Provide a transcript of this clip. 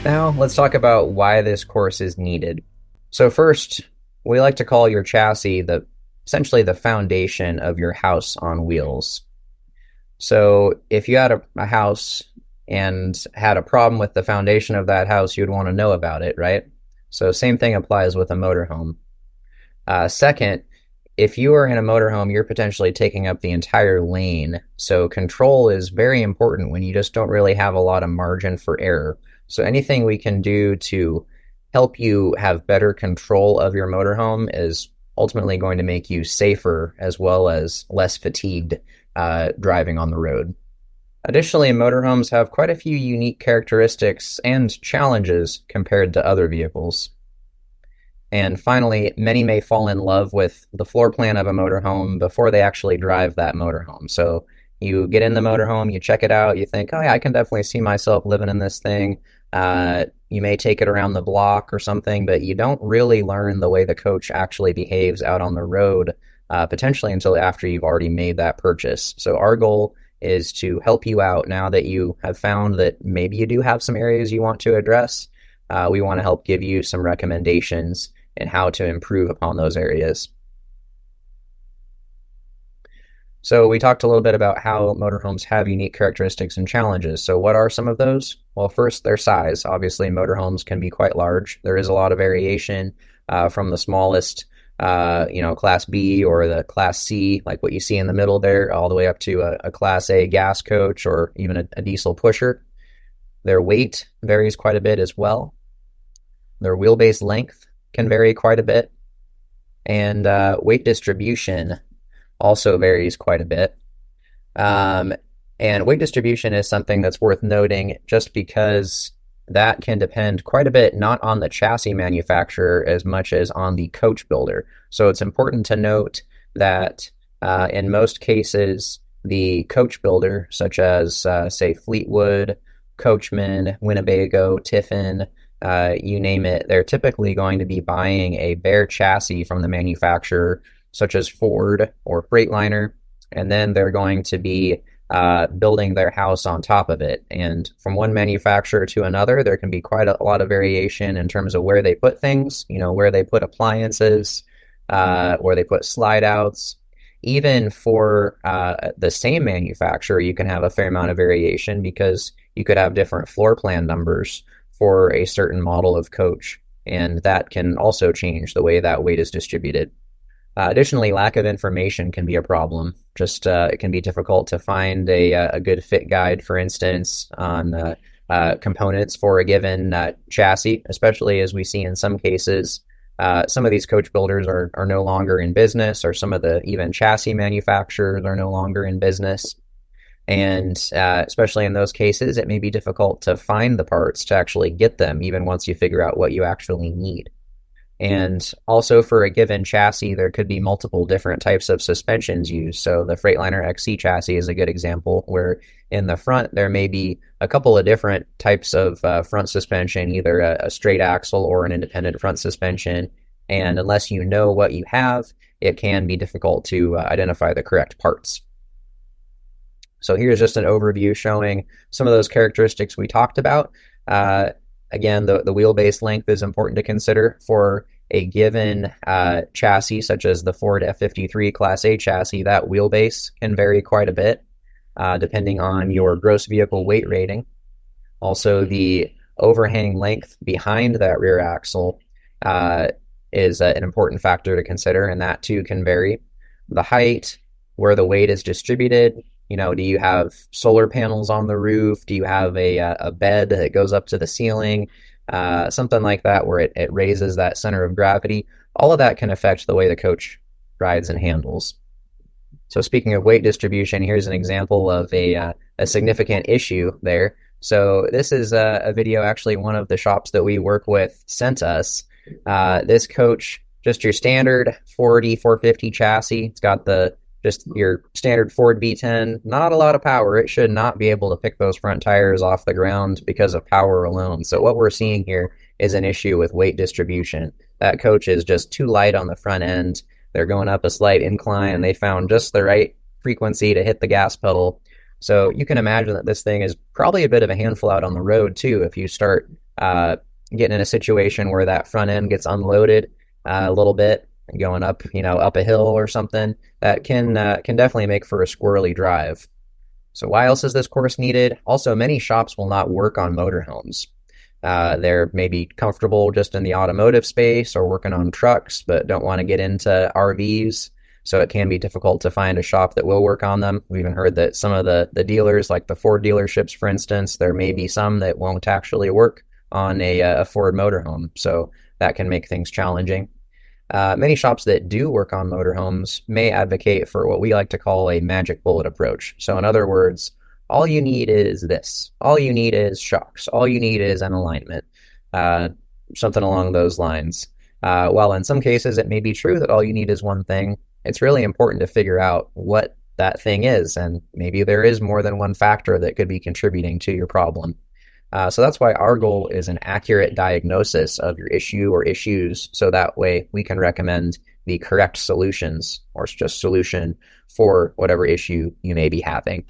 Now, let's talk about why this course is needed. So first, we like to call your chassis essentially the foundation of your house on wheels. So if you had a house and had a problem with the foundation of that house, you'd want to know about it, right? So same thing applies with a motorhome. Second, if you are in a motorhome, you're potentially taking up the entire lane. So control is very important when you just don't really have a lot of margin for error. So anything we can do to help you have better control of your motorhome is ultimately going to make you safer as well as less fatigued driving on the road. Additionally, motorhomes have quite a few unique characteristics and challenges compared to other vehicles. And finally, many may fall in love with the floor plan of a motorhome before they actually drive that motorhome. So you get in the motorhome, you check it out, you think, oh yeah, I can definitely see myself living in this thing. You may take it around the block or something, but you don't really learn the way the coach actually behaves out on the road, potentially until after you've already made that purchase. So our goal is to help you out now that you have found that maybe you do have some areas you want to address. We want to help give you some recommendations and how to improve upon those areas. So we talked a little bit about how motorhomes have unique characteristics and challenges. So what are some of those? Well, first, their size. Obviously, motorhomes can be quite large. There is a lot of variation from the smallest, Class B or the Class C, like what you see in the middle there, all the way up to a Class A gas coach or even a diesel pusher. Their weight varies quite a bit as well. Their wheelbase length can vary quite a bit, and weight distribution also varies quite a bit. Um, and weight distribution is something that's worth noting just because that can depend quite a bit not on the chassis manufacturer as much as on the coach builder. So it's important to note that in most cases, the coach builder, such as, say, Fleetwood, Coachman, Winnebago, Tiffin, you name it, they're typically going to be buying a bare chassis from the manufacturer, such as Ford or Freightliner, and then they're going to be building their house on top of it. And from one manufacturer to another, there can be quite a lot of variation in terms of where they put things, where they put appliances, where they put slide outs. Even for the same manufacturer, you can have a fair amount of variation because you could have different floor plan numbers for a certain model of coach, and that can also change the way that weight is distributed. Additionally, lack of information can be a problem. Just it can be difficult to find a good fit guide, for instance, on components for a given chassis, especially as we see in some cases. Some of these coach builders are no longer in business, or some of the even chassis manufacturers are no longer in business. And especially in those cases, it may be difficult to find the parts to actually get them, even once you figure out what you actually need. And also for a given chassis, there could be multiple different types of suspensions used. So the Freightliner XC chassis is a good example, where in the front there may be a couple of different types of front suspension, either a straight axle or an independent front suspension. And unless you know what you have, it can be difficult to identify the correct parts. So here's just an overview showing some of those characteristics we talked about. Again, the wheelbase length is important to consider for a given chassis, such as the Ford F53 Class A chassis. That wheelbase can vary quite a bit depending on your gross vehicle weight rating. Also, the overhang length behind that rear axle is an important factor to consider, and that too can vary. The height, where the weight is distributed. Do you have solar panels on the roof? Do you have a bed that goes up to the ceiling? Something like that, where it raises that center of gravity. All of that can affect the way the coach rides and handles. So speaking of weight distribution, here's an example of a significant issue there. So this is a video actually one of the shops that we work with sent us. This coach, just your standard 450 chassis. It's got just your standard Ford V10, not a lot of power. It should not be able to pick those front tires off the ground because of power alone. So what we're seeing here is an issue with weight distribution. That coach is just too light on the front end. They're going up a slight incline, and they found just the right frequency to hit the gas pedal. So you can imagine that this thing is probably a bit of a handful out on the road too if you start uh, getting in a situation where that front end gets unloaded a little bit, going up, up a hill or something, that can definitely make for a squirrely drive. So why else is this course needed? Also, many shops will not work on motorhomes. They're maybe comfortable just in the automotive space or working on trucks, but don't want to get into RVs. So it can be difficult to find a shop that will work on them. We even heard that some of the dealers, like the Ford dealerships, for instance, there may be some that won't actually work on a Ford motorhome. So that can make things challenging. Many shops that do work on motorhomes may advocate for what we like to call a magic bullet approach. So, in other words, all you need is this. All you need is shocks. All you need is an alignment, uh, something along those lines. While in some cases it may be true that all you need is one thing, it's really important to figure out what that thing is, and maybe there is more than one factor that could be contributing to your problem. So that's why our goal is an accurate diagnosis of your issue or issues, so that way we can recommend the correct solutions or just solution for whatever issue you may be having.